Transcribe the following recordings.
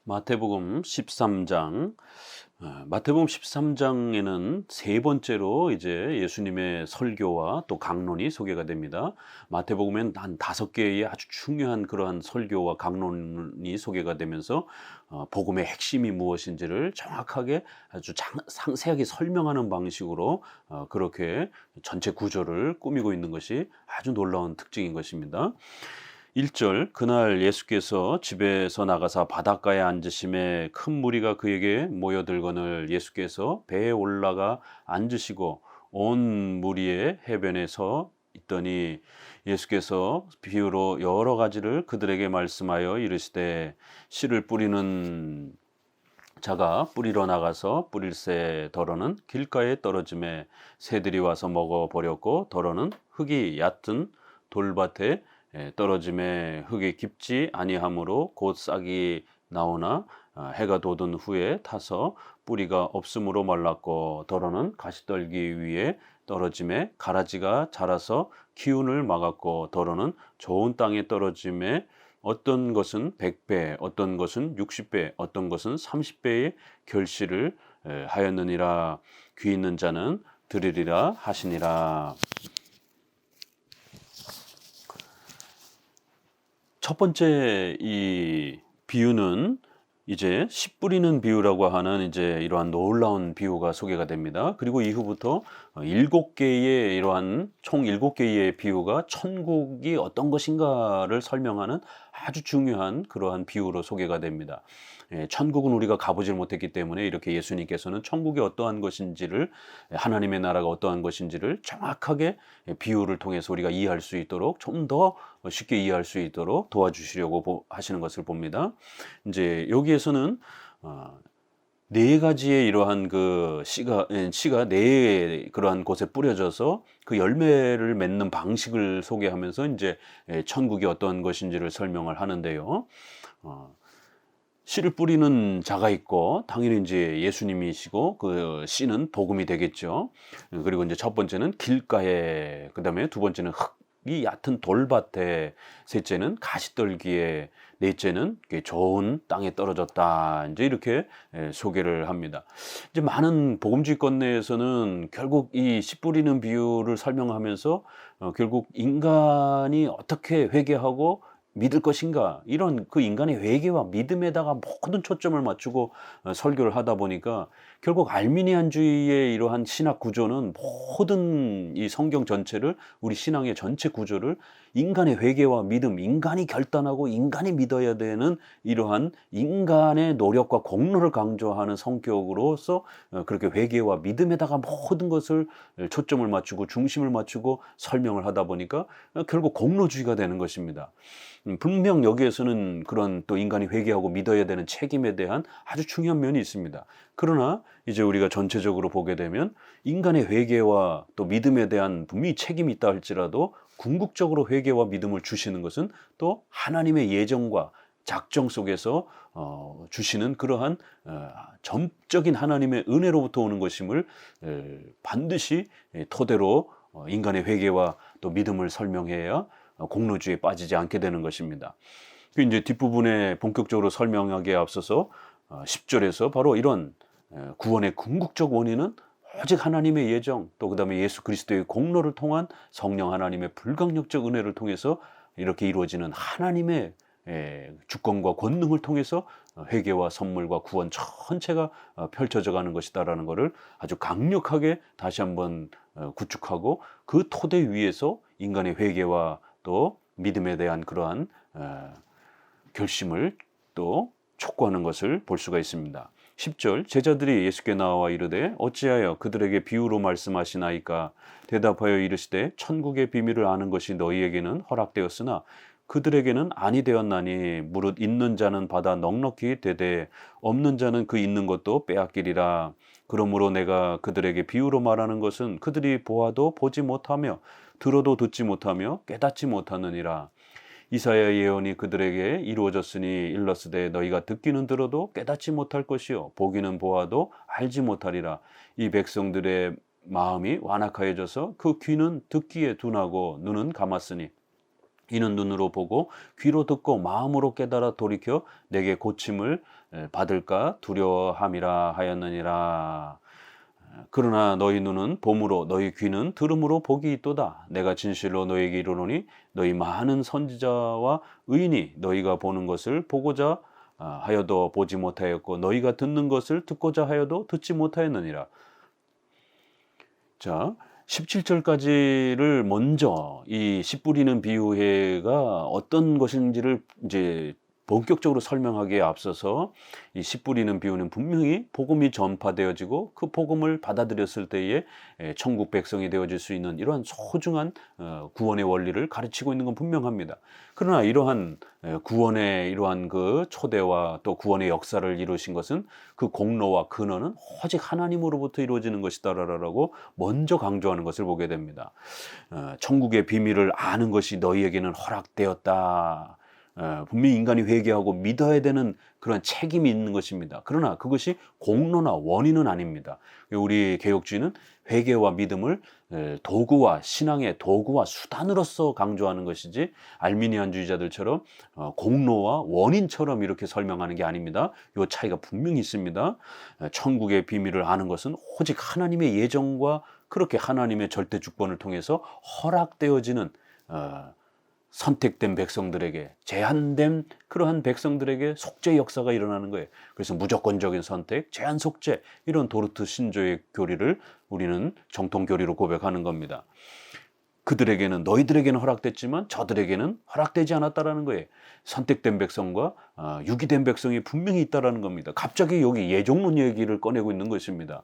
마태복음 13장. 마태복음 13장에는 세 번째로 이제 예수님의 설교와 또 강론이 소개가 됩니다. 마태복음엔 한 다섯 개의 아주 중요한 그러한 설교와 강론이 소개가 되면서 복음의 핵심이 무엇인지를 정확하게 아주 상세하게 설명하는 방식으로 그렇게 전체 구조를 꾸미고 있는 것이 아주 놀라운 특징인 것입니다. 1절, 그날 예수께서 집에서 나가사 바닷가에 앉으심에 큰 무리가 그에게 모여들거늘 예수께서 배에 올라가 앉으시고 온 무리의 해변에 서 있더니 예수께서 비유로 여러 가지를 그들에게 말씀하여 이르시되 씨를 뿌리는 자가 뿌리러 나가서 뿌릴새 더러는 길가에 떨어짐에 새들이 와서 먹어 버렸고 더러는 흙이 얕은 돌밭에 떨어짐에 흙이 깊지 아니하므로 곧 싹이 나오나 해가 돋은 후에 타서 뿌리가 없으므로 말랐고 더러는 가시떨기 위에 떨어짐에 가라지가 자라서 기운을 막았고 더러는 좋은 땅에 떨어짐에 어떤 것은 100배, 어떤 것은 60배, 어떤 것은 30배의 결실을 하였느니라. 귀 있는 자는 들으리라 하시니라. 첫 번째 이 비유는 이제 씨 뿌리는 비유라고 하는 이제 이러한 놀라운 비유가 소개가 됩니다. 그리고 이후부터 일곱 개의 이러한 총 일곱 개의 비유가 천국이 어떤 것인가를 설명하는 아주 중요한 그러한 비유로 소개가 됩니다. 천국은 우리가 가보질 못했기 때문에 이렇게 예수님께서는 천국이 어떠한 것인지를, 하나님의 나라가 어떠한 것인지를 정확하게 비유를 통해서 우리가 이해할 수 있도록 좀 더 쉽게 이해할 수 있도록 도와주시려고 하시는 것을 봅니다. 이제 여기에서는 네 가지의 이러한 그 씨가 네 그러한 곳에 뿌려져서 그 열매를 맺는 방식을 소개하면서 이제 천국이 어떤 것인지를 설명을 하는데요. 씨를 뿌리는 자가 있고 당연히 이제 예수님이시고 그 씨는 복음이 되겠죠. 그리고 이제 첫 번째는 길가에, 그다음에 두 번째는 흙이 얕은 돌밭에, 셋째는 가시떨기에, 넷째는 좋은 땅에 떨어졌다. 이제 이렇게 소개를 합니다. 이제 많은 복음주의권 내에서는 결국 이 씨 뿌리는 비유를 설명하면서 결국 인간이 어떻게 회개하고 믿을 것인가, 이런 그 인간의 회개와 믿음에다가 모든 초점을 맞추고 설교를 하다 보니까 결국 알미니안주의의 이러한 신학 구조는 모든 이 성경 전체를, 우리 신앙의 전체 구조를 인간의 회개와 믿음, 인간이 결단하고 인간이 믿어야 되는 이러한 인간의 노력과 공로를 강조하는 성격으로서 그렇게 회개와 믿음에다가 모든 것을 초점을 맞추고 중심을 맞추고 설명을 하다 보니까 결국 공로주의가 되는 것입니다. 분명 여기에서는 그런 또 인간이 회개하고 믿어야 되는 책임에 대한 아주 중요한 면이 있습니다. 그러나 이제 우리가 전체적으로 보게 되면 인간의 회개와 또 믿음에 대한 분명히 책임이 있다 할지라도 궁극적으로 회개와 믿음을 주시는 것은 또 하나님의 예정과 작정 속에서 주시는 그러한 전적인 하나님의 은혜로부터 오는 것임을 반드시 토대로 인간의 회개와 또 믿음을 설명해야 공로주의에 빠지지 않게 되는 것입니다. 이제 뒷부분에 본격적으로 설명하기에 앞서서 10절에서 바로 이런 구원의 궁극적 원인은 오직 하나님의 예정, 또 그다음에 예수 그리스도의 공로를 통한 성령 하나님의 불강력적 은혜를 통해서 이렇게 이루어지는 하나님의 주권과 권능을 통해서 회개와 선물과 구원 전체가 펼쳐져 가는 것이다라는 것을 아주 강력하게 다시 한번 구축하고, 그 토대 위에서 인간의 회개와 또 믿음에 대한 그러한 결심을 또 촉구하는 것을 볼 수가 있습니다. 10절, 제자들이 예수께 나와 이르되 어찌하여 그들에게 비유로 말씀하시나이까? 대답하여 이르시되 천국의 비밀을 아는 것이 너희에게는 허락되었으나 그들에게는 아니 되었나니 무릇 있는 자는 받아 넉넉히 되되 없는 자는 그 있는 것도 빼앗기리라. 그러므로 내가 그들에게 비유로 말하는 것은 그들이 보아도 보지 못하며 들어도 듣지 못하며 깨닫지 못하느니라. 이사야 예언이 그들에게 이루어졌으니 일렀으되 너희가 듣기는 들어도 깨닫지 못할 것이요 보기는 보아도 알지 못하리라. 이 백성들의 마음이 완악하여져서 그 귀는 듣기에 둔하고 눈은 감았으니 이는 눈으로 보고 귀로 듣고 마음으로 깨달아 돌이켜 내게 고침을 받을까 두려워함이라 하였느니라. 그러나 너희 눈은 봄으로 너희 귀는 들음으로 복이 있도다. 내가 진실로 너희에게 이르노니 너희 많은 선지자와 의인이 너희가 보는 것을 보고자 하여도 보지 못하였고 너희가 듣는 것을 듣고자 하여도 듣지 못하였느니라. 자, 17절까지를 먼저 이 씨 뿌리는 비유회가 어떤 것인지를 이제 본격적으로 설명하기에 앞서서 이 씨 뿌리는 비유는 분명히 복음이 전파되어지고 그 복음을 받아들였을 때에 천국 백성이 되어질 수 있는 이러한 소중한 구원의 원리를 가르치고 있는 건 분명합니다. 그러나 이러한 구원의 이러한 그 초대와 또 구원의 역사를 이루신 것은 그 공로와 근원은 오직 하나님으로부터 이루어지는 것이다라고 먼저 강조하는 것을 보게 됩니다. 천국의 비밀을 아는 것이 너희에게는 허락되었다. 분명히 인간이 회개하고 믿어야 되는 그런 책임이 있는 것입니다. 그러나 그것이 공로나 원인은 아닙니다. 우리 개혁주의는 회개와 믿음을 도구와 신앙의 도구와 수단으로서 강조하는 것이지 알미니안주의자들처럼 공로와 원인처럼 이렇게 설명하는 게 아닙니다. 이 차이가 분명히 있습니다. 천국의 비밀을 아는 것은 오직 하나님의 예정과 그렇게 하나님의 절대 주권을 통해서 허락되어지는 선택된 백성들에게, 제한된 그러한 백성들에게 속죄 역사가 일어나는 거예요. 그래서 무조건적인 선택, 제한 속죄, 이런 도르트 신조의 교리를 우리는 정통 교리로 고백하는 겁니다. 그들에게는, 너희들에게는 허락됐지만 저들에게는 허락되지 않았다라는 거예요. 선택된 백성과 유기된 백성이 분명히 있다라는 겁니다. 갑자기 여기 예종론 얘기를 꺼내고 있는 것입니다.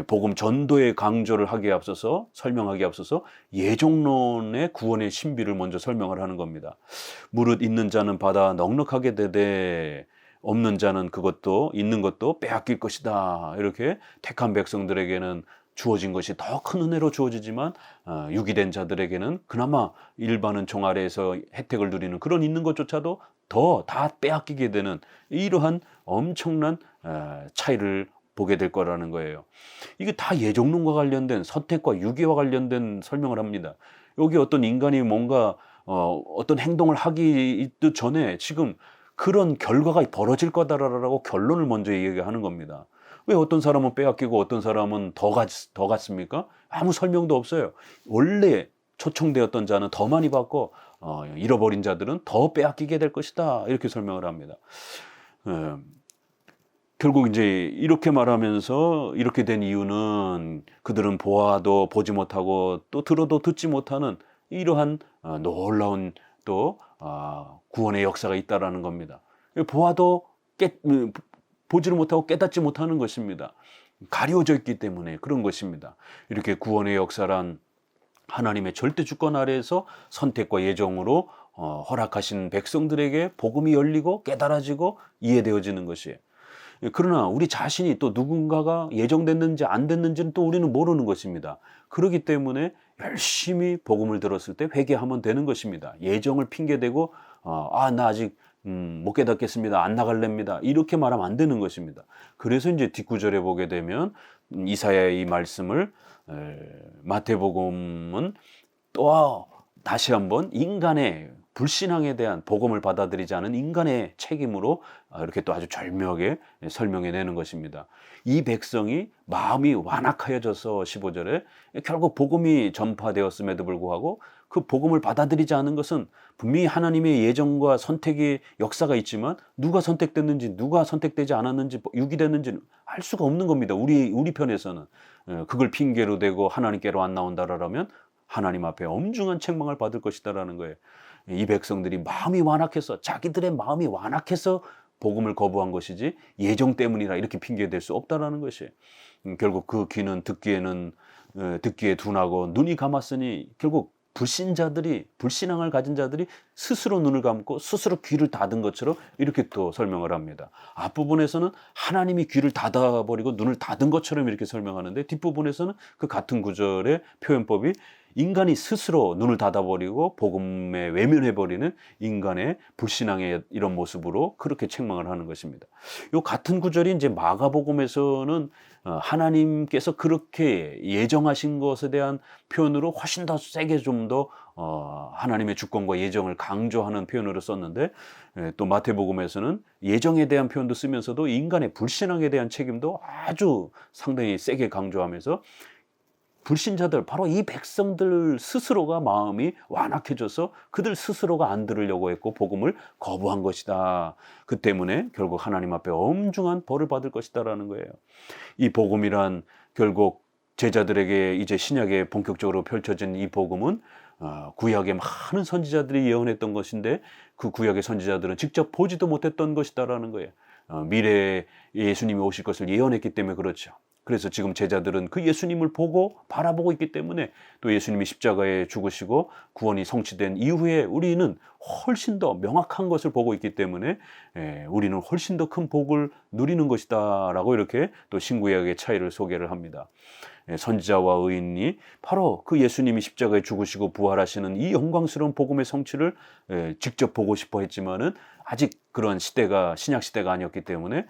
복음 전도의 강조를 하기에 앞서서, 설명하기에 앞서서 예종론의 구원의 신비를 먼저 설명을 하는 겁니다. 무릇 있는 자는 받아 넉넉하게 되되 없는 자는 그것도 있는 것도 빼앗길 것이다. 이렇게 택한 백성들에게는 주어진 것이 더 큰 은혜로 주어지지만 유기된 자들에게는 그나마 일반은 종 아래에서 혜택을 누리는 그런 있는 것조차도 더 다 빼앗기게 되는 이러한 엄청난 차이를 보게 될 거라는 거예요. 이게 다 예종론과 관련된, 선택과 유기와 관련된 설명을 합니다. 여기 어떤 인간이 뭔가 어떤 행동을 하기 전에 지금 그런 결과가 벌어질 거다라고 결론을 먼저 얘기하는 겁니다. 왜 어떤 사람은 빼앗기고 어떤 사람은 더 갔습니까? 아무 설명도 없어요. 원래 초청되었던 자는 더 많이 받고 잃어버린 자들은 더 빼앗기게 될 것이다. 이렇게 설명을 합니다. 결국 이제 이렇게 말하면서 이렇게 된 이유는 그들은 보아도 보지 못하고 또 들어도 듣지 못하는 이러한 놀라운 또 구원의 역사가 있다라는 겁니다. 보아도 보지를 못하고 깨닫지 못하는 것입니다. 가려져 있기 때문에 그런 것입니다. 이렇게 구원의 역사란 하나님의 절대 주권 아래에서 선택과 예정으로 허락하신 백성들에게 복음이 열리고 깨달아지고 이해되어지는 것이에요. 그러나 우리 자신이 또 누군가가 예정됐는지 안 됐는지는 또 우리는 모르는 것입니다. 그렇기 때문에 열심히 복음을 들었을 때 회개하면 되는 것입니다. 예정을 핑계대고 나 아직 못 깨닫겠습니다. 안 나갈랍니다. 이렇게 말하면 안 되는 것입니다. 그래서 이제 뒷구절에 보게 되면 이사야의 이 말씀을 마태복음은 또 다시 한번 인간의 불신앙에 대한 복음을 받아들이지 않은 인간의 책임으로 이렇게 또 아주 절묘하게 설명해 내는 것입니다. 이 백성이 마음이 완악하여져서 15절에 결국 복음이 전파되었음에도 불구하고 그 복음을 받아들이지 않은 것은 분명히 하나님의 예정과 선택의 역사가 있지만 누가 선택됐는지 누가 선택되지 않았는지 유기됐는지는 알 수가 없는 겁니다. 우리 편에서는 그걸 핑계로 대고 하나님께로 안 나온다라면 하나님 앞에 엄중한 책망을 받을 것이다라는 거예요. 이 백성들이 마음이 완악해서, 자기들의 마음이 완악해서 복음을 거부한 것이지 예정 때문이라 이렇게 핑계댈 수 없다라는 것이에요. 결국 그 귀는 듣기에 둔하고 눈이 감았으니 결국 불신앙을 가진 자들이 스스로 눈을 감고 스스로 귀를 닫은 것처럼 이렇게 또 설명을 합니다. 앞부분에서는 하나님이 귀를 닫아버리고 눈을 닫은 것처럼 이렇게 설명하는데 뒷부분에서는 그 같은 구절의 표현법이 인간이 스스로 눈을 닫아버리고 복음에 외면해버리는 인간의 불신앙의 이런 모습으로 그렇게 책망을 하는 것입니다. 요 같은 구절이 이제 마가복음에서는 하나님께서 그렇게 예정하신 것에 대한 표현으로 훨씬 더 세게 좀 더 하나님의 주권과 예정을 강조하는 표현으로 썼는데, 또 마태복음에서는 예정에 대한 표현도 쓰면서도 인간의 불신앙에 대한 책임도 아주 상당히 세게 강조하면서 불신자들, 바로 이 백성들 스스로가 마음이 완악해져서 그들 스스로가 안 들으려고 했고 복음을 거부한 것이다. 그 때문에 결국 하나님 앞에 엄중한 벌을 받을 것이다라는 거예요. 이 복음이란 결국 제자들에게 이제 신약에 본격적으로 펼쳐진 이 복음은 구약의 많은 선지자들이 예언했던 것인데 그 구약의 선지자들은 직접 보지도 못했던 것이다라는 거예요. 미래에 예수님이 오실 것을 예언했기 때문에 그렇죠. 그래서 지금 제자들은 그 예수님을 보고 바라보고 있기 때문에, 또 예수님이 십자가에 죽으시고 구원이 성취된 이후에 우리는 훨씬 더 명확한 것을 보고 있기 때문에 우리는 훨씬 더 큰 복을 누리는 것이다 라고 이렇게 또 신구약의 차이를 소개를 합니다. 선지자와 의인이 바로 그 예수님이 십자가에 죽으시고 부활하시는 이 영광스러운 복음의 성취를 직접 보고 싶어 했지만은 아직 그런 시대가 신약 시대가 아니었기 때문에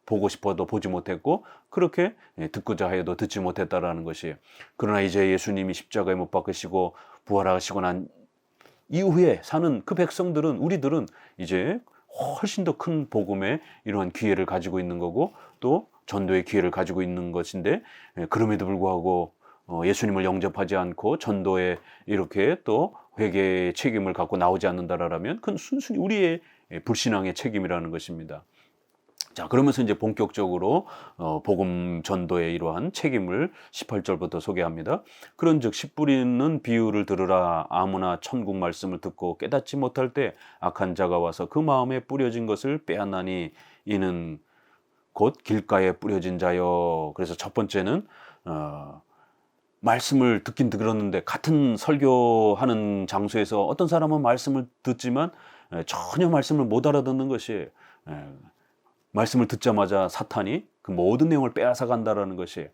보고 싶어도 보지 못했고 그렇게 듣고자 하여도 듣지 못했다라는 것이에요. 그러나 이제 예수님이 십자가에 못 박으시고 부활하시고 난 이후에 사는 그 백성들은, 우리들은 이제 훨씬 더 큰 복음의 이러한 기회를 가지고 있는 거고 또 전도의 기회를 가지고 있는 것인데, 그럼에도 불구하고 예수님을 영접하지 않고 전도에 이렇게 또 회개의 책임을 갖고 나오지 않는다라면 그건 순순히 우리의 불신앙의 책임이라는 것입니다. 자, 그러면서 이제 본격적으로 복음 전도의 이러한 책임을 18절부터 소개합니다. 그런즉 씨 뿌리는 비유를 들으라. 아무나 천국 말씀을 듣고 깨닫지 못할 때 악한 자가 와서 그 마음에 뿌려진 것을 빼앗나니 이는 곧 길가에 뿌려진 자요. 그래서 첫 번째는 말씀을 듣긴 들었는데, 같은 설교하는 장소에서 어떤 사람은 말씀을 듣지만 전혀 말씀을 못 알아듣는 것이, 말씀을 듣자마자 사탄이 그 모든 내용을 빼앗아 간다라는 것이,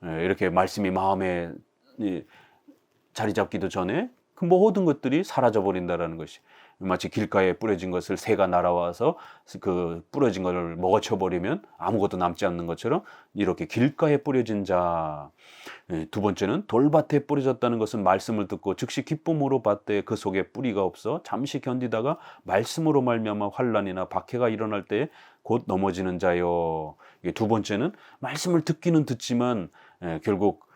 이렇게 말씀이 마음에 자리 잡기도 전에 그 모든 것들이 사라져 버린다라는 것이, 마치 길가에 뿌려진 것을 새가 날아와서 그 뿌려진 것을 먹어쳐 버리면 아무것도 남지 않는 것처럼 이렇게 길가에 뿌려진 자. 두 번째는 돌밭에 뿌려졌다는 것은 말씀을 듣고 즉시 기쁨으로 받되 그 속에 뿌리가 없어 잠시 견디다가 말씀으로 말미암아 환난이나 박해가 일어날 때 곧 넘어지는 자요. 두 번째는 말씀을 듣기는 듣지만 결국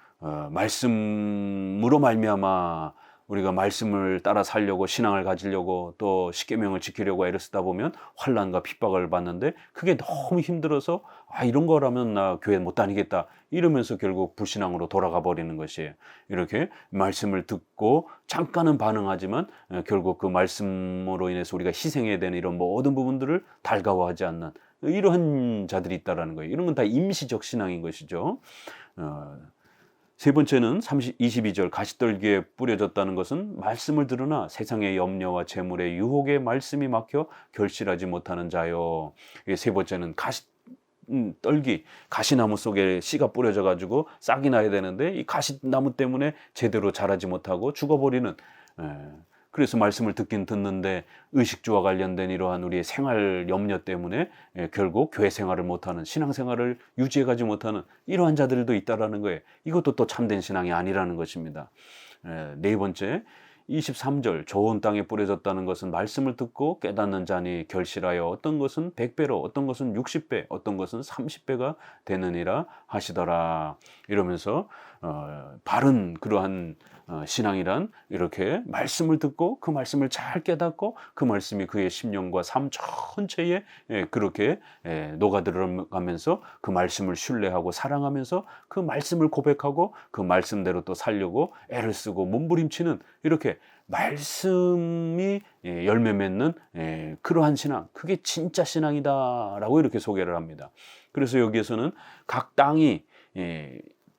말씀으로 말미암아 우리가 말씀을 따라 살려고 신앙을 가지려고 또 십계명을 지키려고 애를 쓰다 보면 환난과 핍박을 받는데 그게 너무 힘들어서 이런 거라면 나 교회 못 다니겠다 이러면서 결국 불신앙으로 돌아가 버리는 것이에요. 이렇게 말씀을 듣고 잠깐은 반응하지만 결국 그 말씀으로 인해서 우리가 희생해야 되는 이런 모든 부분들을 달가워하지 않는 이러한 자들이 있다라는 거예요. 이런 건 다 임시적 신앙인 것이죠. 세 번째는 22절 가시떨기에 뿌려졌다는 것은 말씀을 들으나 세상의 염려와 재물의 유혹에 말씀이 막혀 결실하지 못하는 자요. 세 번째는 가시떨기, 가시나무 속에 씨가 뿌려져 가지고 싹이 나야 되는데 이 가시나무 때문에 제대로 자라지 못하고 죽어버리는, 그래서 말씀을 듣긴 듣는데 의식주와 관련된 이러한 우리의 생활 염려 때문에 결국 교회 생활을 못하는, 신앙생활을 유지해가지 못하는 이러한 자들도 있다라는 거예요. 이것도 또 참된 신앙이 아니라는 것입니다. 네 번째 23절 좋은 땅에 뿌려졌다는 것은 말씀을 듣고 깨닫는 자니 결실하여 어떤 것은 100배로 어떤 것은 60배 어떤 것은 30배가 되느니라 하시더라. 이러면서 바른 그러한 신앙이란 이렇게 말씀을 듣고 그 말씀을 잘 깨닫고 그 말씀이 그의 심령과 삶 전체에 그렇게 녹아들어가면서 그 말씀을 신뢰하고 사랑하면서 그 말씀을 고백하고 그 말씀대로 또 살려고 애를 쓰고 몸부림치는, 이렇게 말씀이 열매 맺는 그러한 신앙, 그게 진짜 신앙이다라고 이렇게 소개를 합니다. 그래서 여기에서는 각 땅이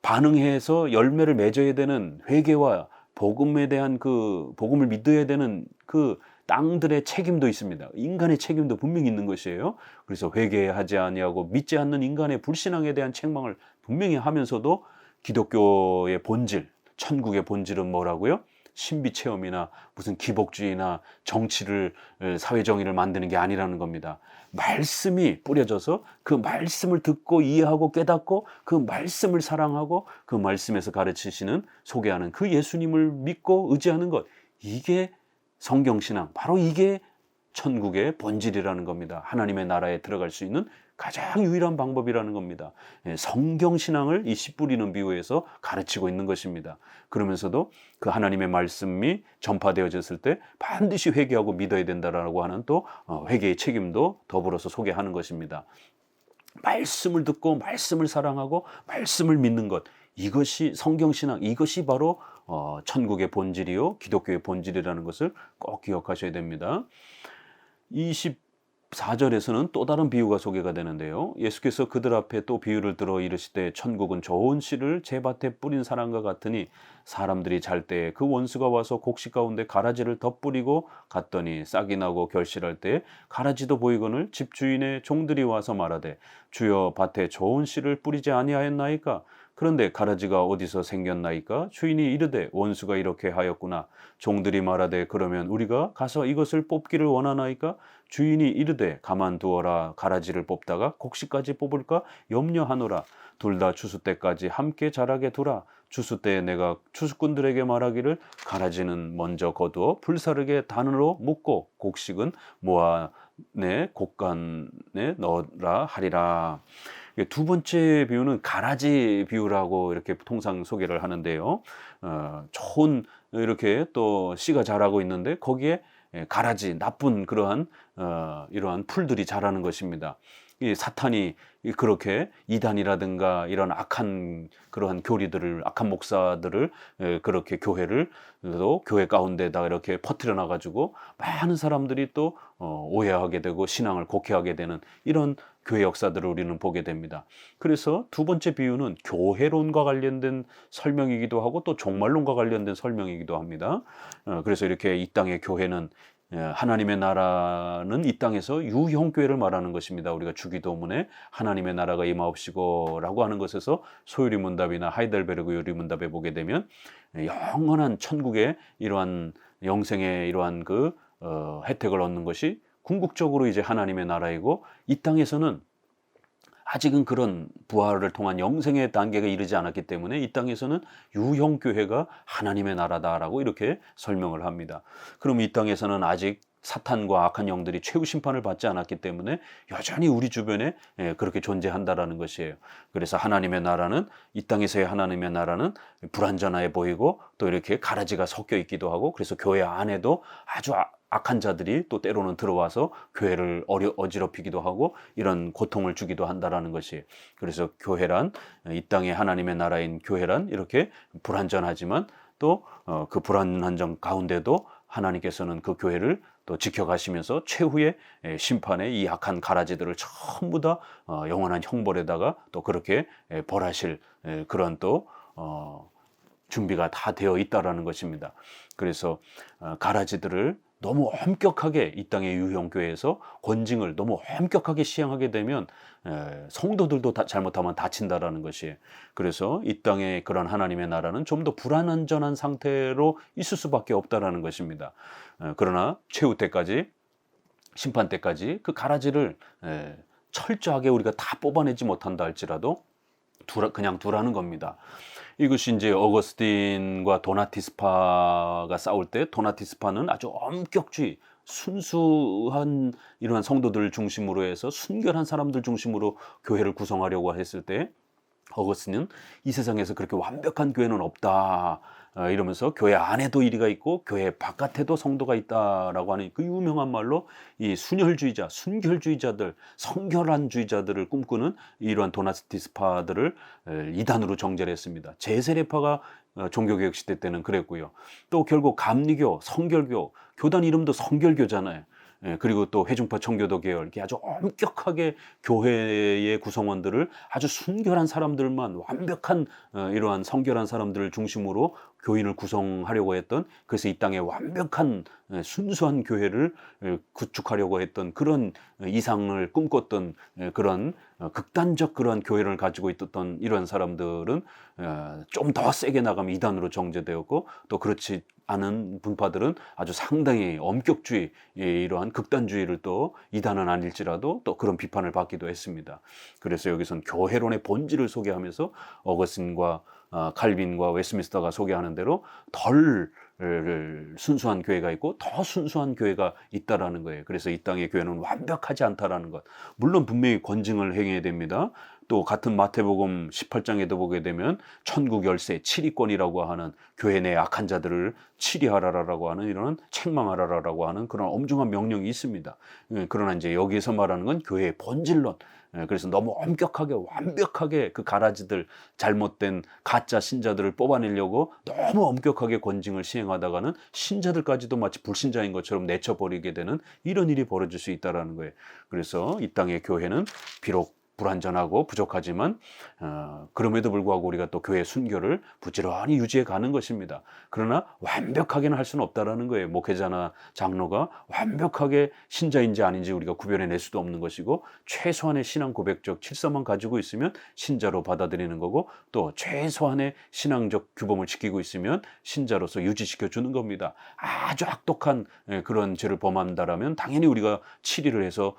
반응해서 열매를 맺어야 되는 회개와 복음에 대한 그 복음을 믿어야 되는 그 땅들의 책임도 있습니다. 인간의 책임도 분명히 있는 것이에요. 그래서 회개하지 아니하고 믿지 않는 인간의 불신앙에 대한 책망을 분명히 하면서도 기독교의 본질, 천국의 본질은 뭐라고요? 신비 체험이나 무슨 기복주의나 정치를 사회 정의를 만드는 게 아니라는 겁니다. 말씀이 뿌려져서 그 말씀을 듣고 이해하고 깨닫고 그 말씀을 사랑하고 그 말씀에서 가르치시는 소개하는 그 예수님을 믿고 의지하는 것, 이게 성경신앙, 바로 이게 천국의 본질이라는 겁니다. 하나님의 나라에 들어갈 수 있는 가장 유일한 방법이라는 겁니다. 성경신앙을 이 씨 뿌리는 비유에서 가르치고 있는 것입니다. 그러면서도 그 하나님의 말씀이 전파되어졌을 때 반드시 회개하고 믿어야 된다라고 하는 또 회개의 책임도 더불어서 소개하는 것입니다. 말씀을 듣고 말씀을 사랑하고 말씀을 믿는 것, 이것이 성경신앙, 이것이 바로 천국의 본질이요 기독교의 본질이라는 것을 꼭 기억하셔야 됩니다. 24절에서는 또 다른 비유가 소개가 되는데요. 예수께서 그들 앞에 또 비유를 들어 이르시되 천국은 좋은 씨를 제 밭에 뿌린 사람과 같으니 사람들이 잘 때 그 원수가 와서 곡식 가운데 가라지를 덧뿌리고 갔더니 싹이 나고 결실할 때 가라지도 보이거늘 집주인의 종들이 와서 말하되 주여 밭에 좋은 씨를 뿌리지 아니하였나이까? 그런데 가라지가 어디서 생겼나이까? 주인이 이르되 원수가 이렇게 하였구나. 종들이 말하되 그러면 우리가 가서 이것을 뽑기를 원하나이까? 주인이 이르되 가만두어라. 가라지를 뽑다가 곡식까지 뽑을까 염려하노라. 둘 다 추수 때까지 함께 자라게 두라. 추수 때에 내가 추수꾼들에게 말하기를 가라지는 먼저 거두어 불사르게 단으로 묶고 곡식은 모아 내 곡간에 넣으라 하리라. 두 번째 비유는 가라지 비유라고 이렇게 통상 소개를 하는데요. 좋은 이렇게 또 씨가 자라고 있는데 거기에 가라지, 나쁜 그러한 이러한 풀들이 자라는 것입니다. 이 사탄이 그렇게 이단이라든가 이런 악한 그러한 교리들을, 악한 목사들을 그렇게 교회를 또 교회 가운데다가 이렇게 퍼뜨려 놔가지고 많은 사람들이 또 오해하게 되고 신앙을 곡해하게 되는 이런 교회 역사들을 우리는 보게 됩니다. 그래서 두 번째 비유는 교회론과 관련된 설명이기도 하고 또 종말론과 관련된 설명이기도 합니다. 그래서 이렇게 이 땅의 교회는 하나님의 나라는 이 땅에서 유형교회를 말하는 것입니다. 우리가 주기도문에 하나님의 나라가 임하옵시고 라고 하는 것에서 소유리문답이나 하이델베르그 요리문답에 보게 되면 영원한 천국의 이러한 영생의 이러한 그 혜택을 얻는 것이 궁극적으로 이제 하나님의 나라이고 이 땅에서는 아직은 그런 부활을 통한 영생의 단계가 이르지 않았기 때문에 이 땅에서는 유형교회가 하나님의 나라다라고 이렇게 설명을 합니다. 그럼 이 땅에서는 아직 사탄과 악한 영들이 최후 심판을 받지 않았기 때문에 여전히 우리 주변에 그렇게 존재한다라는 것이에요. 그래서 하나님의 나라는 이 땅에서의 하나님의 나라는 불완전해 보이고 또 이렇게 가라지가 섞여 있기도 하고 그래서 교회 안에도 아주 악한 자들이 또 때로는 들어와서 교회를 어지럽히기도 하고 이런 고통을 주기도 한다라는 것이. 그래서 교회란 이 땅의 하나님의 나라인 교회란 이렇게 불완전하지만 또 그 불완한 점 가운데도 하나님께서는 그 교회를 또 지켜가시면서 최후의 심판에 이 악한 가라지들을 전부 다 영원한 형벌에다가 또 그렇게 벌하실 그런 또 준비가 다 되어 있다라는 것입니다. 그래서 가라지들을 너무 엄격하게 이 땅의 유형교회에서 권징을 너무 엄격하게 시행하게 되면 성도들도 잘못하면 다친다라는 것이에요. 그래서 이 땅의 그런 하나님의 나라는 좀 더 불안전한 상태로 있을 수밖에 없다라는 것입니다. 그러나 최후 때까지 심판 때까지 그 가라지를 철저하게 우리가 다 뽑아내지 못한다 할지라도 그냥 두라는 겁니다. 이것이 이제 어거스틴과 도나티스파가 싸울 때 도나티스파는 아주 엄격주의, 순수한 이러한 성도들을 중심으로 해서 순결한 사람들 중심으로 교회를 구성하려고 했을 때 어거스틴은 이 세상에서 그렇게 완벽한 교회는 없다 이러면서 교회 안에도 이리가 있고 교회 바깥에도 성도가 있다라고 하는 그 유명한 말로 이 순혈주의자, 순결주의자들, 성결한 주의자들을 꿈꾸는 이러한 도나티스파들을 이단으로 정죄했습니다. 제세례파가 종교개혁 시대 때는 그랬고요. 또 결국 감리교, 성결교, 교단 이름도 성결교잖아요. 그리고 또 회중파 청교도 계열 이렇게 아주 엄격하게 교회의 구성원들을 아주 순결한 사람들만 완벽한 이러한 성결한 사람들을 중심으로 교인을 구성하려고 했던, 그래서 이 땅에 완벽한 순수한 교회를 구축하려고 했던 그런 이상을 꿈꿨던 그런 극단적 그런 교회를 가지고 있었던 이런 사람들은 좀 더 세게 나가면 이단으로 정죄되었고, 또 그렇지 않은 분파들은 아주 상당히 엄격주의, 이러한 극단주의를 또 이단은 아닐지라도 또 그런 비판을 받기도 했습니다. 그래서 여기선 교회론의 본질을 소개하면서 어거스틴과 칼빈과 웨스트민스터가 소개하는 대로 덜 순수한 교회가 있고 더 순수한 교회가 있다라는 거예요. 그래서 이 땅의 교회는 완벽하지 않다라는 것. 물론 분명히 권징을 행해야 됩니다. 또 같은 마태복음 18장에도 보게 되면 천국 열쇠 치리권이라고 하는, 교회 내 악한 자들을 치리하라라고 하는, 이런 책망하라라고 하는 그런 엄중한 명령이 있습니다. 그러나 이제 여기서 말하는 건 교회의 본질론. 그래서 너무 엄격하게 완벽하게 그 가라지들, 잘못된 가짜 신자들을 뽑아내려고 너무 엄격하게 권징을 시행하다가는 신자들까지도 마치 불신자인 것처럼 내쳐버리게 되는 이런 일이 벌어질 수 있다는 거예요. 그래서 이 땅의 교회는 비록 불완전하고 부족하지만 그럼에도 불구하고 우리가 또 교회 순교를 부지런히 유지해 가는 것입니다. 그러나 완벽하게는 할 수는 없다라는 거예요. 목회자나 장로가 완벽하게 신자인지 아닌지 우리가 구별해낼 수도 없는 것이고, 최소한의 신앙 고백적 질서만 가지고 있으면 신자로 받아들이는 거고, 또 최소한의 신앙적 규범을 지키고 있으면 신자로서 유지시켜 주는 겁니다. 아주 악독한 그런 죄를 범한다라면 당연히 우리가 치리를 해서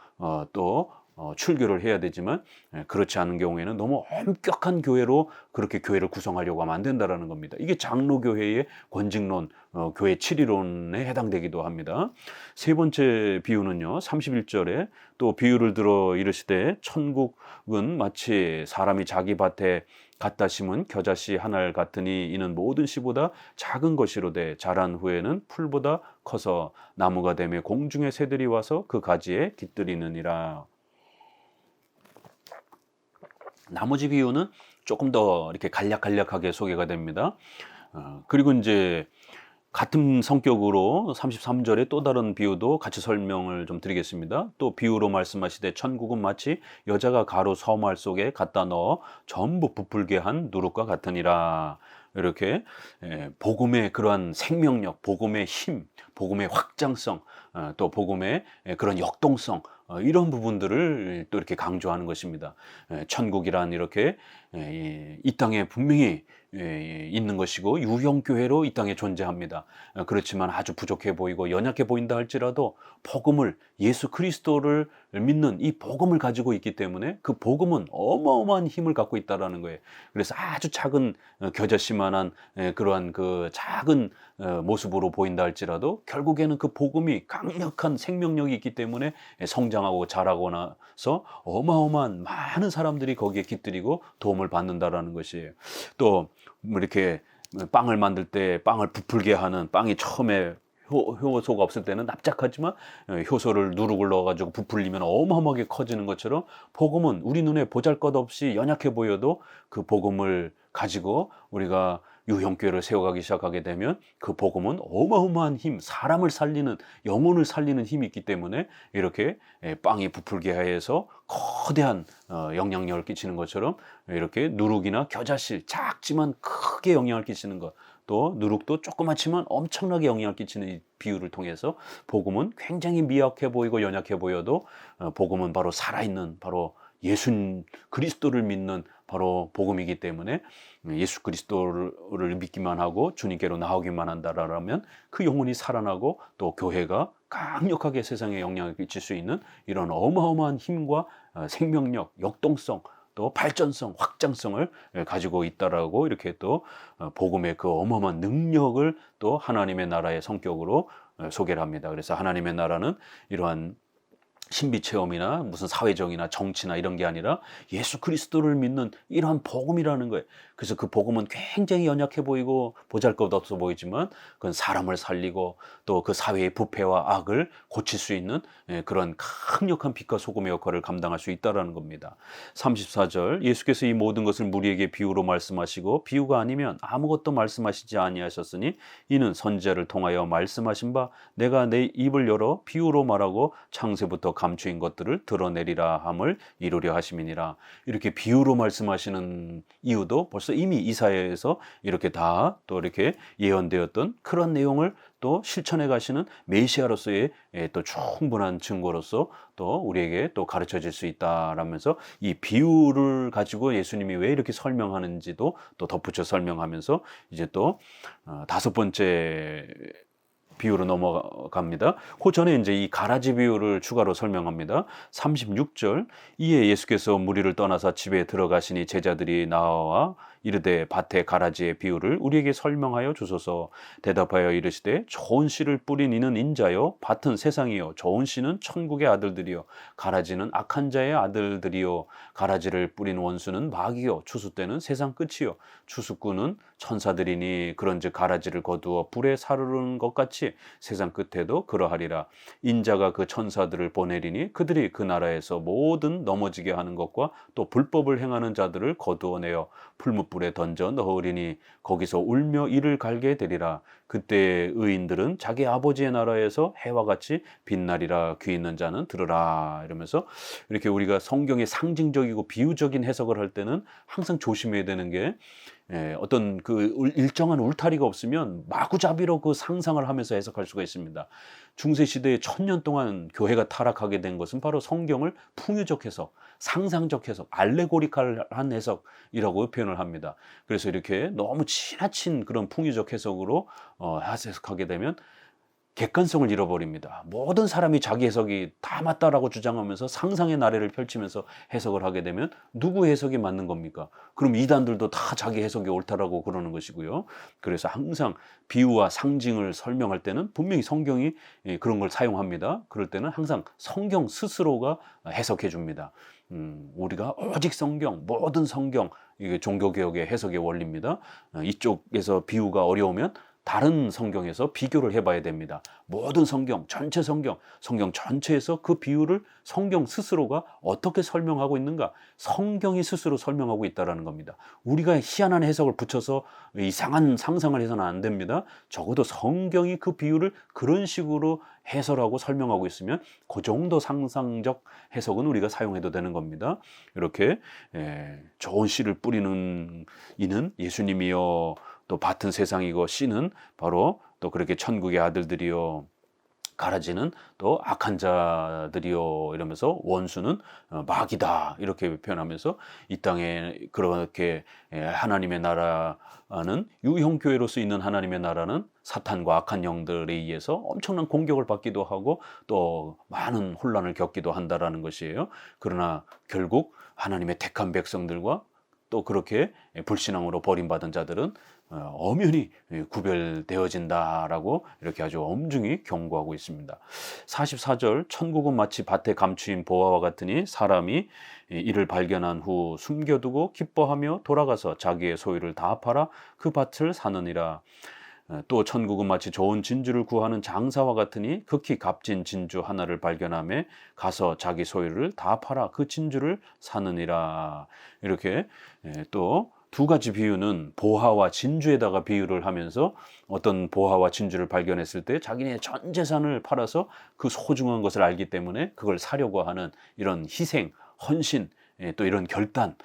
또 출교를 해야 되지만, 그렇지 않은 경우에는 너무 엄격한 교회로 그렇게 교회를 구성하려고 하면 안 된다라는 겁니다. 이게 장로교회의 권징론, 교회 치리론에 해당되기도 합니다. 세 번째 비유는요, 31절에 또 비유를 들어 이르시되 천국은 마치 사람이 자기 밭에 갖다 심은 겨자씨 한 알 같으니 이는 모든 씨보다 작은 것이로되 자란 후에는 풀보다 커서 나무가 되며 공중의 새들이 와서 그 가지에 깃들이느니라. 나머지 비유는 조금 더 이렇게 간략하게 소개가 됩니다. 그리고 이제 같은 성격으로 33절에 또 다른 비유도 같이 설명을 좀 드리겠습니다. 또 비유로 말씀하시되 천국은 마치 여자가 가루 서말 속에 갖다 넣어 전부 부풀게 한 누룩과 같으니라. 이렇게 복음의 그러한 생명력, 복음의 힘, 복음의 확장성, 또 복음의 그런 역동성, 이런 부분들을 또 이렇게 강조하는 것입니다. 천국이란 이렇게 이 땅에 분명히 있는 것이고 유형교회로 이 땅에 존재합니다. 그렇지만 아주 부족해 보이고 연약해 보인다 할지라도 복음을, 예수 그리스도를 믿는 이 복음을 가지고 있기 때문에 그 복음은 어마어마한 힘을 갖고 있다는 거예요. 그래서 아주 작은 겨자씨만한 그러한 그 작은 모습으로 보인다 할지라도 결국에는 그 복음이 강력한 생명력이 있기 때문에 성장하고 자라고 나서 어마어마한 많은 사람들이 거기에 깃들이고 도움을 받는다라는 것이에요. 또 이렇게 빵을 만들 때 빵을 부풀게 하는, 빵이 처음에 효소가 없을 때는 납작하지만 효소를 누룩을 넣어가지고 부풀리면 어마어마하게 커지는 것처럼 복음은 우리 눈에 보잘것없이 연약해 보여도 그 복음을 가지고 우리가 유형교회를 세워가기 시작하게 되면 그 복음은 어마어마한 힘, 사람을 살리는, 영혼을 살리는 힘이 있기 때문에 이렇게 빵이 부풀게 해서 거대한 영향력을 끼치는 것처럼 이렇게 누룩이나 겨자씨, 작지만 크게 영향을 끼치는 것, 또 누룩도 조그맣지만 엄청나게 영향을 끼치는 이 비유를 통해서 복음은 굉장히 미약해 보이고 연약해 보여도 복음은 바로 살아있는, 바로 예수 그리스도를 믿는 바로 복음이기 때문에 예수 그리스도를 믿기만 하고 주님께로 나오기만 한다라면 그 영혼이 살아나고 또 교회가 강력하게 세상에 영향을 끼칠 수 있는 이런 어마어마한 힘과 생명력, 역동성, 또 발전성, 확장성을 가지고 있다라고 이렇게 또 복음의 그 어마어마한 능력을 또 하나님의 나라의 성격으로 소개를 합니다. 그래서 하나님의 나라는 이러한 신비 체험이나 무슨 사회적이나 정치나 이런 게 아니라 예수 그리스도를 믿는 이러한 복음이라는 거예요. 그래서 그 복음은 굉장히 연약해 보이고 보잘것없어 보이지만 그건 사람을 살리고 또 그 사회의 부패와 악을 고칠 수 있는 그런 강력한 빛과 소금의 역할을 감당할 수 있다는 겁니다. 34절, 예수께서 이 모든 것을 무리에게 비유로 말씀하시고 비유가 아니면 아무것도 말씀하시지 아니하셨으니 이는 선지자를 통하여 말씀하신 바 내가 내 입을 열어 비유로 말하고 창세부터 감추인 것들을 드러내리라 함을 이루려 하심이니라. 이렇게 비유로 말씀하시는 이유도 벌써 이미 이사야에서 이렇게 다 또 이렇게 예언되었던 그런 내용을 또 실천해 가시는 메시아로서의 또 충분한 증거로서 또 우리에게 또 가르쳐 질 수 있다라면서 이 비유를 가지고 예수님이 왜 이렇게 설명하는지도 또 덧붙여 설명하면서 이제 또 다섯 번째 비유로 넘어갑니다. 그 전에 이제 이 가라지 비유를 추가로 설명합니다. 36절, 이에 예수께서 무리를 떠나서 집에 들어가시니 제자들이 나와 이르되 밭의 가라지의 비유를 우리에게 설명하여 주소서. 대답하여 이르시되 좋은 씨를 뿌린 이는 인자요 밭은 세상이요 좋은 씨는 천국의 아들들이요 가라지는 악한 자의 아들들이요 가라지를 뿌린 원수는 마귀요 추수 때는 세상 끝이요 추수꾼은 천사들이니 그런즉 가라지를 거두어 불에 사르르는 것 같이 세상 끝에도 그러하리라. 인자가 그 천사들을 보내리니 그들이 그 나라에서 모든 넘어지게 하는 것과 또 불법을 행하는 자들을 거두어내어 풀무불에 던져 넣으리니 거기서 울며 이를 갈게 되리라. 그때 의인들은 자기 아버지의 나라에서 해와 같이 빛나리라. 귀 있는 자는 들으라. 이러면서 이렇게 우리가 성경의 상징적이고 비유적인 해석을 할 때는 항상 조심해야 되는 게 어떤 그 일정한 울타리가 없으면 마구잡이로 그 상상을 하면서 해석할 수가 있습니다. 중세시대에 1000년 동안 교회가 타락하게 된 것은 바로 성경을 풍유적 해석, 상상적 해석, 알레고리칼한 해석이라고 표현을 합니다. 그래서 이렇게 너무 지나친 그런 풍유적 해석으로 해석하게 되면 객관성을 잃어버립니다. 모든 사람이 자기 해석이 다 맞다라고 주장하면서 상상의 나래를 펼치면서 해석을 하게 되면 누구 해석이 맞는 겁니까? 그럼 이단들도 다 자기 해석이 옳다라고 그러는 것이고요. 그래서 항상 비유와 상징을 설명할 때는 분명히 성경이 그런 걸 사용합니다. 그럴 때는 항상 성경 스스로가 해석해 줍니다. 우리가 오직 성경, 모든 성경, 이게 종교개혁의 해석의 원리입니다. 이쪽에서 비유가 어려우면 다른 성경에서 비교를 해봐야 됩니다. 모든 성경, 전체 성경 전체에서 그 비유를 성경 스스로가 어떻게 설명하고 있는가? 성경이 스스로 설명하고 있다는 겁니다. 우리가 희한한 해석을 붙여서 이상한 상상을 해서는 안 됩니다. 적어도 성경이 그 비유를 그런 식으로 해설하고 설명하고 있으면 그 정도 상상적 해석은 우리가 사용해도 되는 겁니다. 이렇게 좋은 씨를 뿌리는 이는 예수님이요 또 밭은 세상이고 씨는 바로 또 그렇게 천국의 아들들이요 가라지는 또 악한 자들이요 이러면서 원수는 마귀다 이렇게 표현하면서 이 땅에 그렇게 하나님의 나라는 유형교회로서 있는 하나님의 나라는 사탄과 악한 영들에 의해서 엄청난 공격을 받기도 하고 또 많은 혼란을 겪기도 한다라는 것이에요. 그러나 결국 하나님의 택한 백성들과 또 그렇게 불신앙으로 버림받은 자들은 엄연히 구별되어진다라고 이렇게 아주 엄중히 경고하고 있습니다. 44절 천국은 마치 밭에 감추인 보화와 같으니 사람이 이를 발견한 후 숨겨두고 기뻐하며 돌아가서 자기의 소유를 다 팔아 그 밭을 사느니라. 또 천국은 마치 좋은 진주를 구하는 장사와 같으니 극히 값진 진주 하나를 발견하며 가서 자기 소유를 다 팔아 그 진주를 사느니라. 이렇게 또 두 가지 비유는 보화와 진주에다가 비유를 하면서 어떤 보화와 진주를 발견했을 때 자기네 전 재산을 팔아서 그 소중한 것을 알기 때문에 그걸 사려고 하는 이런 희생, 헌신, 또 이런 결단,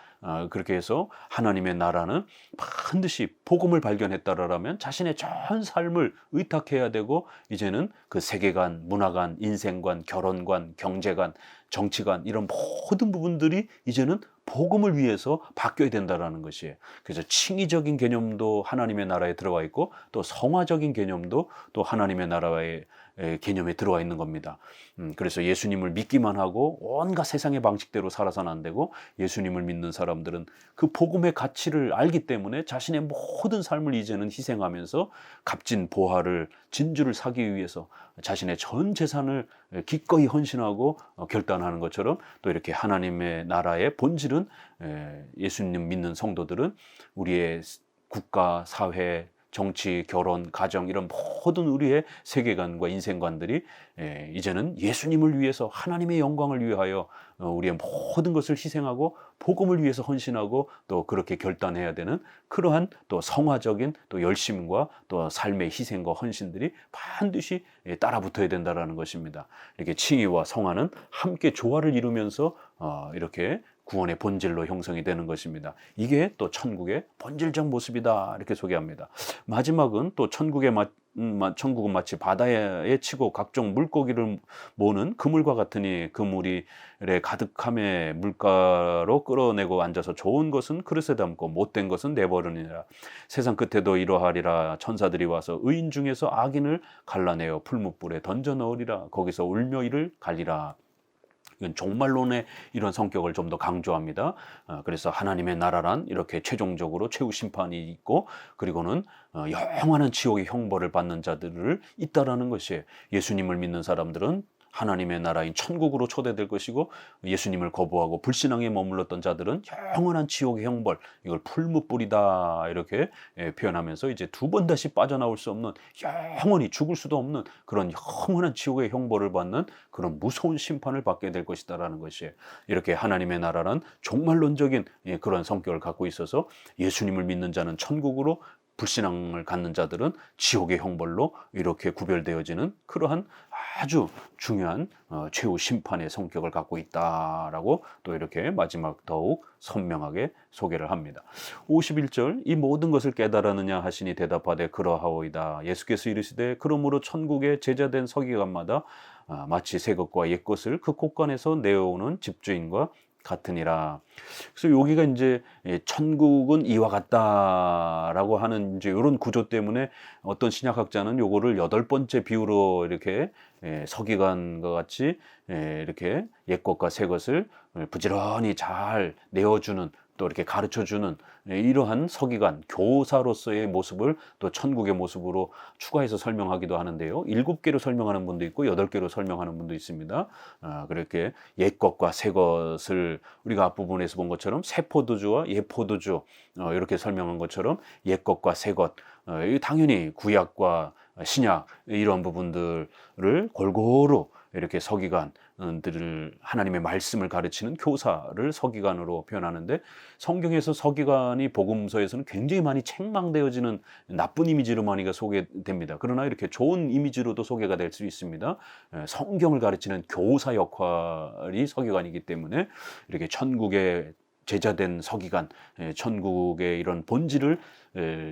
그렇게 해서 하나님의 나라는 반드시 복음을 발견했다라면 자신의 전 삶을 의탁해야 되고 이제는 그 세계관, 문화관, 인생관, 결혼관, 경제관, 정치관 이런 모든 부분들이 이제는 복음을 위해서 바뀌어야 된다라는 것이에요. 그래서 칭의적인 개념도 하나님의 나라에 들어와 있고 또 성화적인 개념도 또 하나님의 나라의 개념에 들어와 있는 겁니다. 그래서 예수님을 믿기만 하고 온갖 세상의 방식대로 살아서는 안 되고 예수님을 믿는 사람들은 그 복음의 가치를 알기 때문에 자신의 모든 삶을 이제는 희생하면서 값진 보화를 진주를 사기 위해서 자신의 전 재산을 기꺼이 헌신하고 결단하는 것처럼 또 이렇게 하나님의 나라의 본질은 예수님 믿는 성도들은 우리의 국가, 사회, 정치, 결혼, 가정 이런 모든 우리의 세계관과 인생관들이 이제는 예수님을 위해서 하나님의 영광을 위하여 우리의 모든 것을 희생하고 복음을 위해서 헌신하고 또 그렇게 결단해야 되는 그러한 또 성화적인 또 열심과 또 삶의 희생과 헌신들이 반드시 따라붙어야 된다라는 것입니다. 이렇게 칭의와 성화는 함께 조화를 이루면서 이렇게 구원의 본질로 형성이 되는 것입니다. 이게 또 천국의 본질적 모습이다 이렇게 소개합니다. 마지막은 또 천국은 마치 바다에 치고 각종 물고기를 모는 그물과 같으니 그물이 가득함에 물가로 끌어내고 앉아서 좋은 것은 그릇에 담고 못된 것은 내버리니라. 세상 끝에도 이러하리라. 천사들이 와서 의인 중에서 악인을 갈라내어 풀무불에 던져 넣으리라. 거기서 울며 이를 갈리라. 이건 종말론의 이런 성격을 좀 더 강조합니다. 그래서 하나님의 나라란 이렇게 최종적으로 최후 심판이 있고 그리고는 영원한 지옥의 형벌을 받는 자들을 있다라는 것이에요. 예수님을 믿는 사람들은 하나님의 나라인 천국으로 초대될 것이고 예수님을 거부하고 불신앙에 머물렀던 자들은 영원한 지옥의 형벌, 이걸 풀무불이다 이렇게 표현하면서 이제 두 번 다시 빠져나올 수 없는 영원히 죽을 수도 없는 그런 영원한 지옥의 형벌을 받는 그런 무서운 심판을 받게 될 것이다라는 것이에요. 이렇게 하나님의 나라란 종말론적인 그런 성격을 갖고 있어서 예수님을 믿는 자는 천국으로 불신앙을 갖는 자들은 지옥의 형벌로 이렇게 구별되어지는 그러한 아주 중요한 최후 심판의 성격을 갖고 있다라고 또 이렇게 마지막 더욱 선명하게 소개를 합니다. 51절 이 모든 것을 깨달았느냐 하시니 대답하되 그러하오이다. 예수께서 이르시되 그러므로 천국에 제자된 서기관마다 마치 새 것과 옛 것을 그 곳간에서 내어오는 집주인과 같으니라. 그래서 여기가 이제 천국은 이와 같다라고 하는 이제 이런 구조 때문에 어떤 신약학자는 요거를 8번째 비유로 이렇게 서기관과 같이 이렇게 옛 것과 새 것을 부지런히 잘 내어주는 또 이렇게 가르쳐주는 이러한 서기관, 교사로서의 모습을 또 천국의 모습으로 추가해서 설명하기도 하는데요. 7개로 설명하는 분도 있고 8개로 설명하는 분도 있습니다. 그렇게 옛 것과 새 것을 우리가 앞부분에서 본 것처럼 새 포도주와 옛 포도주 이렇게 설명한 것처럼 옛 것과 새 것, 당연히 구약과 신약 이런 부분들을 골고루 이렇게 서기관들을 하나님의 말씀을 가르치는 교사를 서기관으로 표현하는데 성경에서 서기관이 복음서에서는 굉장히 많이 책망되어지는 나쁜 이미지로 많이 소개됩니다. 그러나 이렇게 좋은 이미지로도 소개가 될 수 있습니다. 성경을 가르치는 교사 역할이 서기관이기 때문에 이렇게 천국의 제자된 서기관, 천국의 이런 본질을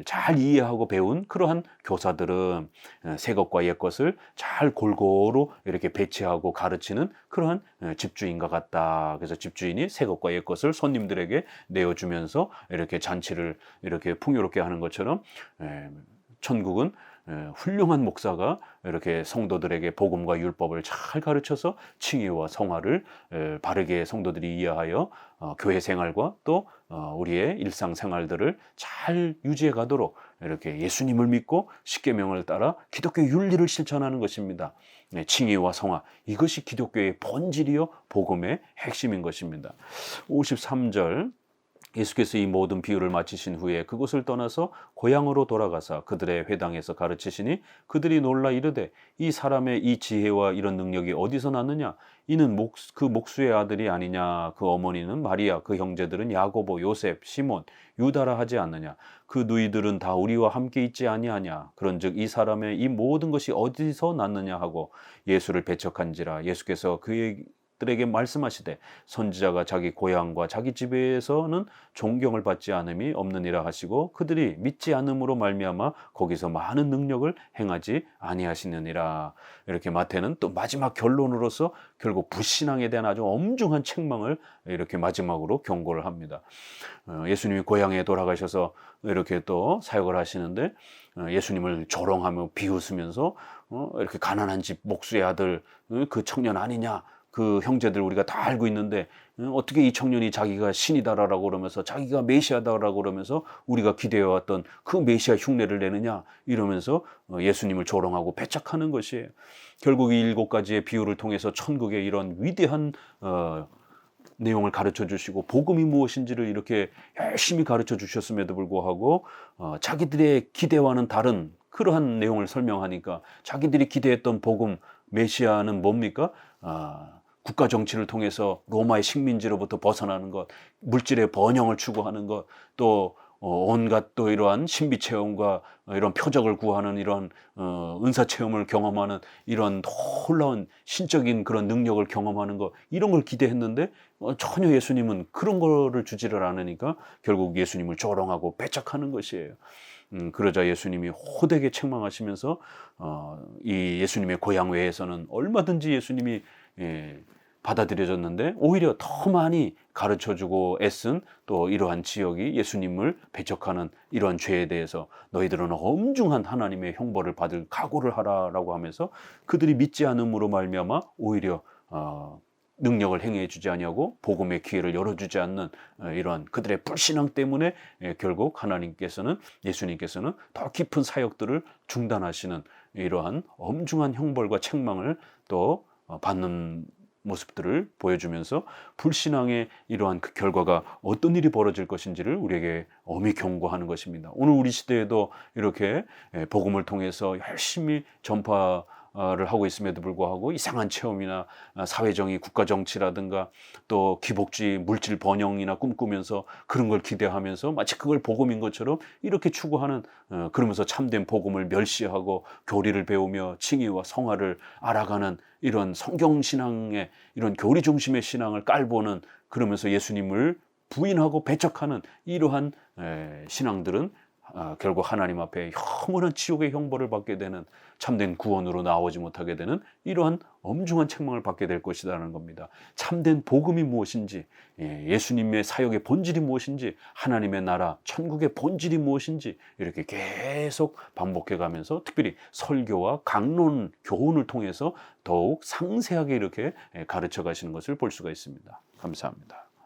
잘 이해하고 배운 그러한 교사들은 새 것과 옛 것을 잘 골고루 이렇게 배치하고 가르치는 그러한 집주인과 같다. 그래서 집주인이 새 것과 옛 것을 손님들에게 내어주면서 이렇게 잔치를 이렇게 풍요롭게 하는 것처럼 천국은 훌륭한 목사가 이렇게 성도들에게 복음과 율법을 잘 가르쳐서 칭의와 성화를 바르게 성도들이 이해하여 교회 생활과 또 우리의 일상 생활들을 잘 유지해 가도록 이렇게 예수님을 믿고 십계명을 따라 기독교 윤리를 실천하는 것입니다. 칭의와 성화, 이것이 기독교의 본질이요 복음의 핵심인 것입니다. 53절 예수께서 이 모든 비유를 마치신 후에 그곳을 떠나서 고향으로 돌아가사 그들의 회당에서 가르치시니 그들이 놀라 이르되 이 사람의 이 지혜와 이런 능력이 어디서 났느냐? 이는 그 목수의 아들이 아니냐? 그 어머니는 마리아, 그 형제들은 야고보, 요셉, 시몬, 유다라 하지 않느냐? 그 누이들은 다 우리와 함께 있지 아니하냐? 그런즉 이 사람의 이 모든 것이 어디서 났느냐 하고 예수를 배척한지라. 예수께서 그들에게 말씀하시되 선지자가 자기 고향과 자기 집에서는 존경을 받지 않음이 없느니라 하시고 그들이 믿지 않음으로 말미암아 거기서 많은 능력을 행하지 아니하시느니라. 이렇게 마태는 또 마지막 결론으로서 결국 불신앙에 대한 아주 엄중한 책망을 이렇게 마지막으로 경고를 합니다. 예수님이 고향에 돌아가셔서 이렇게 또 사역을 하시는데 예수님을 조롱하며 비웃으면서 이렇게 가난한 집 목수의 아들 그 청년 아니냐? 그 형제들 우리가 다 알고 있는데 어떻게 이 청년이 자기가 신이다라고 그러면서 자기가 메시아다라고 그러면서 우리가 기대해왔던 그 메시아 흉내를 내느냐 이러면서 예수님을 조롱하고 배척하는 것이에요. 결국 이 7가지의 비유를 통해서 천국의 이런 위대한 내용을 가르쳐 주시고 복음이 무엇인지를 이렇게 열심히 가르쳐 주셨음에도 불구하고 자기들의 기대와는 다른 그러한 내용을 설명하니까 자기들이 기대했던 복음 메시아는 뭡니까? 국가 정치를 통해서 로마의 식민지로부터 벗어나는 것, 물질의 번영을 추구하는 것, 또 온갖 또 이러한 신비 체험과 이런 표적을 구하는 이런 은사 체험을 경험하는 이런 놀라운 신적인 그런 능력을 경험하는 것, 이런 걸 기대했는데 전혀 예수님은 그런 거를 주지를 않으니까 결국 예수님을 조롱하고 배척하는 것이에요. 그러자 예수님이 호되게 책망하시면서 이 예수님의 고향 외에서는 얼마든지 예수님이 받아들여졌는데 오히려 더 많이 가르쳐주고 애쓴 또 이러한 지역이 예수님을 배척하는 이러한 죄에 대해서 너희들은 엄중한 하나님의 형벌을 받을 각오를 하라라고 하면서 그들이 믿지 않음으로 말미암아 오히려 능력을 행해 주지 아니하고 복음의 기회를 열어주지 않는 이러한 그들의 불신앙 때문에 결국 하나님께서는 예수님께서는 더 깊은 사역들을 중단하시는 이러한 엄중한 형벌과 책망을 또 받는 모습들을 보여주면서 불신앙의 이러한 그 결과가 어떤 일이 벌어질 것인지를 우리에게 엄히 경고하는 것입니다. 오늘 우리 시대에도 이렇게 복음을 통해서 열심히 전파를 하고 있음에도 불구하고 이상한 체험이나 사회정의, 국가정치라든가 또 기복주의, 물질 번영이나 꿈꾸면서 그런 걸 기대하면서 마치 그걸 복음인 것처럼 이렇게 추구하는 그러면서 참된 복음을 멸시하고 교리를 배우며 칭의와 성화를 알아가는 이런 성경신앙의 이런 교리 중심의 신앙을 깔보는 그러면서 예수님을 부인하고 배척하는 이러한 신앙들은 결국 하나님 앞에 영원한 지옥의 형벌을 받게 되는 참된 구원으로 나오지 못하게 되는 이러한 엄중한 책망을 받게 될 것이라는 겁니다. 참된 복음이 무엇인지 예수님의 사역의 본질이 무엇인지 하나님의 나라 천국의 본질이 무엇인지 이렇게 계속 반복해 가면서 특별히 설교와 강론 교훈을 통해서 더욱 상세하게 이렇게 가르쳐 가시는 것을 볼 수가 있습니다. 감사합니다.